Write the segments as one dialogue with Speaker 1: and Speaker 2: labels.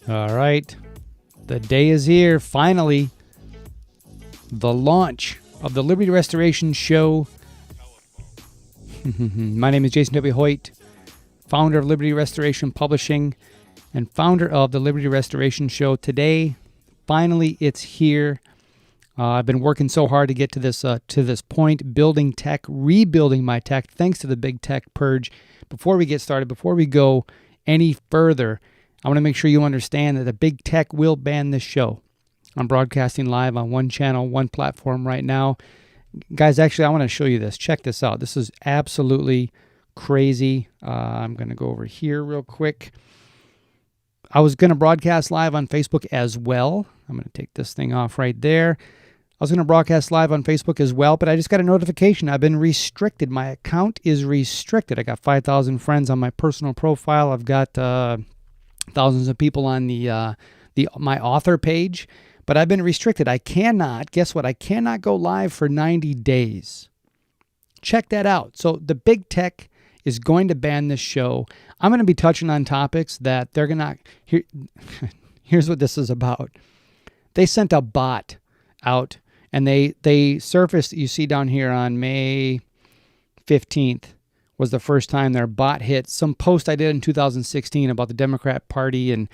Speaker 1: All right. The day is here, finally. The launch of the Liberty Restoration Show. My name is Jason W. Hoyt, founder of Liberty Restoration Publishing and founder of the Liberty Restoration Show. Today, finally, it's here. I've been working so hard to get to this point, building tech, rebuilding my tech, thanks to the big tech purge. Before we get started, before we go any further, I want to make sure you understand that the big tech will ban this show. I'm broadcasting live on one channel, one platform right now. Guys, actually, I want to show you this. Check this out. This is absolutely crazy. I'm going to go over here real quick. I was going to broadcast live on Facebook as well. I'm going to take this thing off right there. I was going to broadcast live on Facebook as well, but I just got a notification. I've been restricted. My account is restricted. I got 5,000 friends on my personal profile. I've got thousands of people on my author page, but I've been restricted. I cannot, guess what? I cannot go live for 90 days. Check that out. So the big tech is going to ban this show. I'm going to be touching on topics that they're going to... Here's what this is about. They sent a bot out, and they surfaced, you see down here on May 15th, was the first time their bot hit some post I did in 2016 about the Democrat Party and,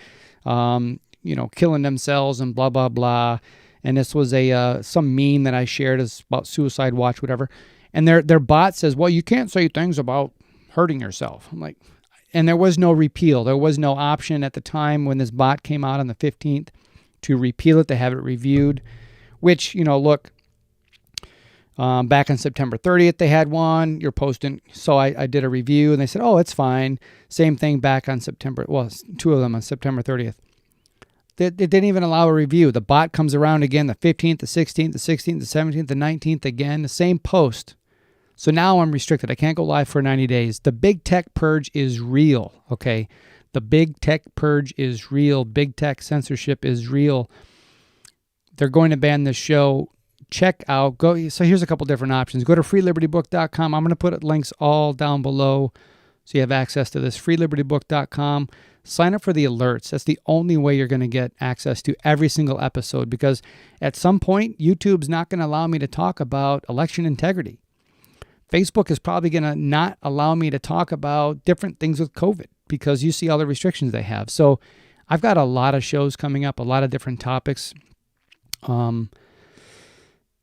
Speaker 1: killing themselves and blah, blah, blah. And this was some meme that I shared as about suicide watch, whatever. And their bot says, well, you can't say things about hurting yourself. I'm like, and there was no repeal. There was no option at the time when this bot came out on the 15th to repeal it, to have it reviewed, which, look, back on September 30th, they had one. You're posting. So I did a review, and they said, oh, it's fine. Same thing back on two of them on September 30th. It didn't even allow a review. The bot comes around again, the 15th, the 16th, the 16th, the 17th, the 19th again, the same post. So now I'm restricted. I can't go live for 90 days. The big tech purge is real, okay? The big tech purge is real. Big tech censorship is real. They're going to ban this show. Check out, so here's a couple different options. Go to freelibertybook.com. I'm going to put links all down below so you have access to this. freelibertybook.com. Sign up for the alerts. That's the only way you're going to get access to every single episode, because at some point, YouTube's not going to allow me to talk about election integrity. Facebook is probably going to not allow me to talk about different things with COVID because you see all the restrictions they have. So I've got a lot of shows coming up, a lot of different topics.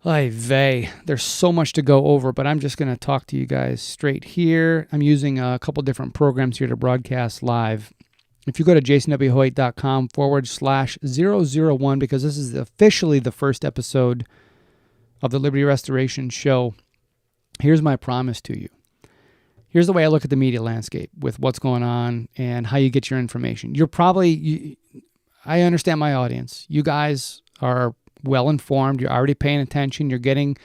Speaker 1: There's so much to go over, but I'm just going to talk to you guys straight here. I'm using a couple different programs here to broadcast live. If you go to jasonwhoyt.com/001, because this is officially the first episode of the Liberty Restoration Show, here's my promise to you. Here's the way I look at the media landscape with what's going on and how you get your information. I understand my audience. You guys are well informed. You're already paying attention. You're getting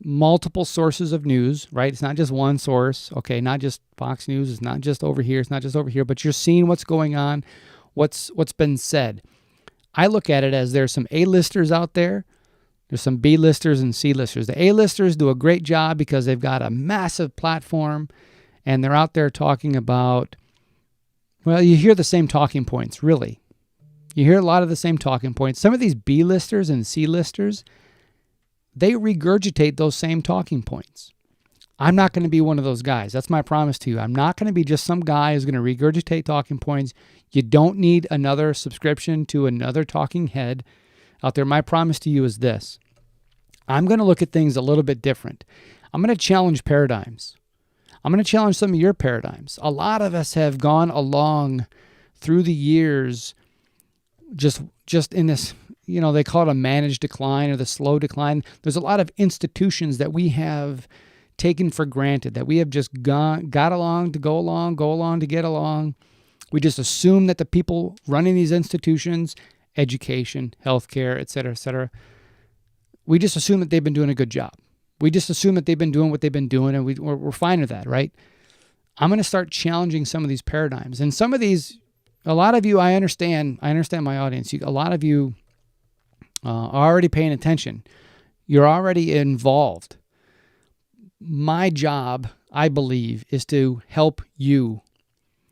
Speaker 1: multiple sources of news, right? It's not just one source, okay? Not just Fox News. It's not just over here. It's not just over here, but you're seeing what's going on, what's been said. I look at it as there's some A-listers out there. There's some B-listers and C-listers. The A-listers do a great job because they've got a massive platform and they're out there talking about, well, you hear the same talking points, really. You hear a lot of the same talking points. Some of these B-listers and C-listers, they regurgitate those same talking points. I'm not going to be one of those guys. That's my promise to you. I'm not going to be just some guy who's going to regurgitate talking points. You don't need another subscription to another talking head out there. My promise to you is this. I'm going to look at things a little bit different. I'm going to challenge paradigms. I'm going to challenge some of your paradigms. A lot of us have gone along through the years just in this, they call it a managed decline or the slow decline. There's a lot of institutions that we have taken for granted, that we have just got along to go along to get along. We just assume that the people running these institutions, education, healthcare, et cetera, we just assume that they've been doing a good job. We just assume that they've been doing what they've been doing, and we're fine with that, right? I'm going to start challenging some of these paradigms. And some of these, a lot of you, I understand my audience. A lot of you are already paying attention. You're already involved. My job, I believe, is to help you,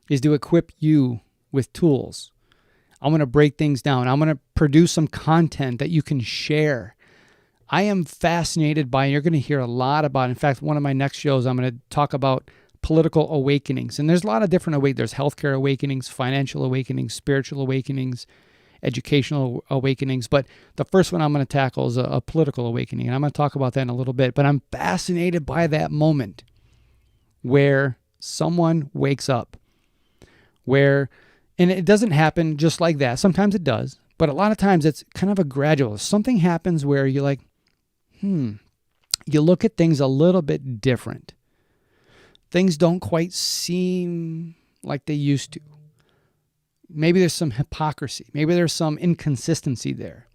Speaker 1: is to equip you with tools. I'm going to break things down. I'm going to produce some content that you can share. I am fascinated by, and you're going to hear a lot about, in fact, one of my next shows, I'm going to talk about political awakenings. And there's a lot of different awakenings. There's healthcare awakenings, financial awakenings, spiritual awakenings, educational awakenings. But the first one I'm going to tackle is a political awakening. And I'm going to talk about that in a little bit. But I'm fascinated by that moment where someone wakes up, and it doesn't happen just like that. Sometimes it does. But a lot of times it's kind of a gradual. Something happens where you're like, you look at things a little bit different. Things don't quite seem like they used to. Maybe there's some hypocrisy. Maybe there's some inconsistency there.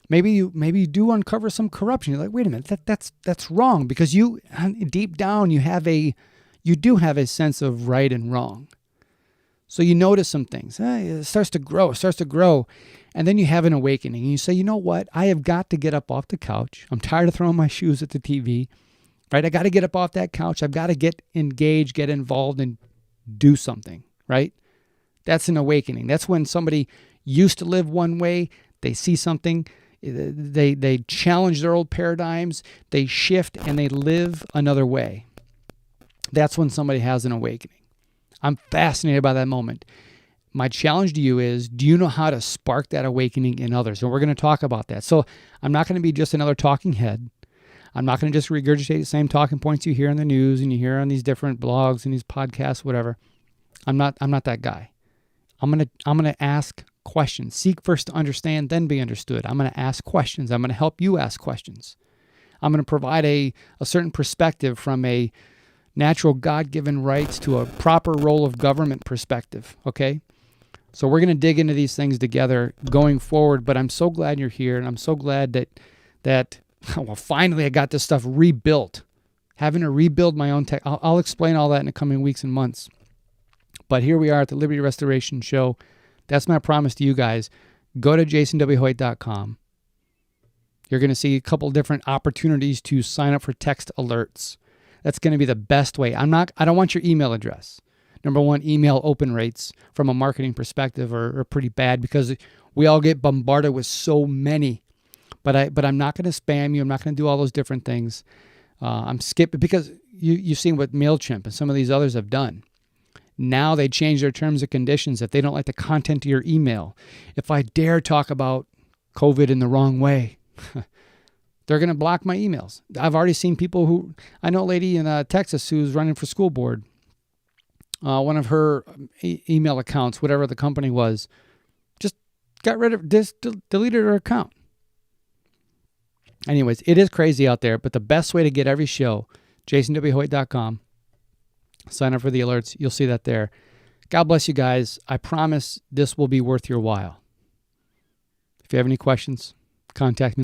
Speaker 1: Maybe you do uncover some corruption. You're like, wait a minute, that's wrong, because you deep down you do have a sense of right and wrong. So you notice some things. It starts to grow. And then you have an awakening. And you say, you know what? I have got to get up off the couch. I'm tired of throwing my shoes at the TV. Right? I got to get up off that couch. I've got to get engaged, get involved, and do something. Right? That's an awakening. That's when somebody used to live one way. They see something. They challenge their old paradigms. They shift and they live another way. That's when somebody has an awakening. I'm fascinated by that moment. My challenge to you is, do you know how to spark that awakening in others? And we're going to talk about that. So I'm not going to be just another talking head. I'm not going to just regurgitate the same talking points you hear in the news and you hear on these different blogs and these podcasts, whatever. I'm not that guy. I'm going to ask questions. Seek first to understand, then be understood. I'm going to ask questions. I'm going to help you ask questions. I'm going to provide a certain perspective from a natural God-given rights to a proper role of government perspective, okay? So we're going to dig into these things together going forward, but I'm so glad you're here, and I'm so glad that well, finally I got this stuff rebuilt. Having to rebuild my own tech. I'll explain all that in the coming weeks and months. But here we are at the Liberty Restoration Show. That's my promise to you guys. Go to jasonwhoit.com. You're going to see a couple different opportunities to sign up for text alerts. That's going to be the best way. I don't want your email address. Number one, email open rates from a marketing perspective are pretty bad because we all get bombarded with so many. But I'm not going to spam you. I'm not going to do all those different things. I'm skipping because you've seen what MailChimp and some of these others have done. Now they change their terms and conditions if they don't like the content of your email. If I dare talk about COVID in the wrong way, they're going to block my emails. I've already seen people I know a lady in Texas who's running for school board. One of her email accounts, whatever the company was, just got rid of, deleted her account. Anyways, it is crazy out there, but the best way to get every show, jasonwhoit.com. Sign up for the alerts. You'll see that there. God bless you guys. I promise this will be worth your while. If you have any questions, contact me.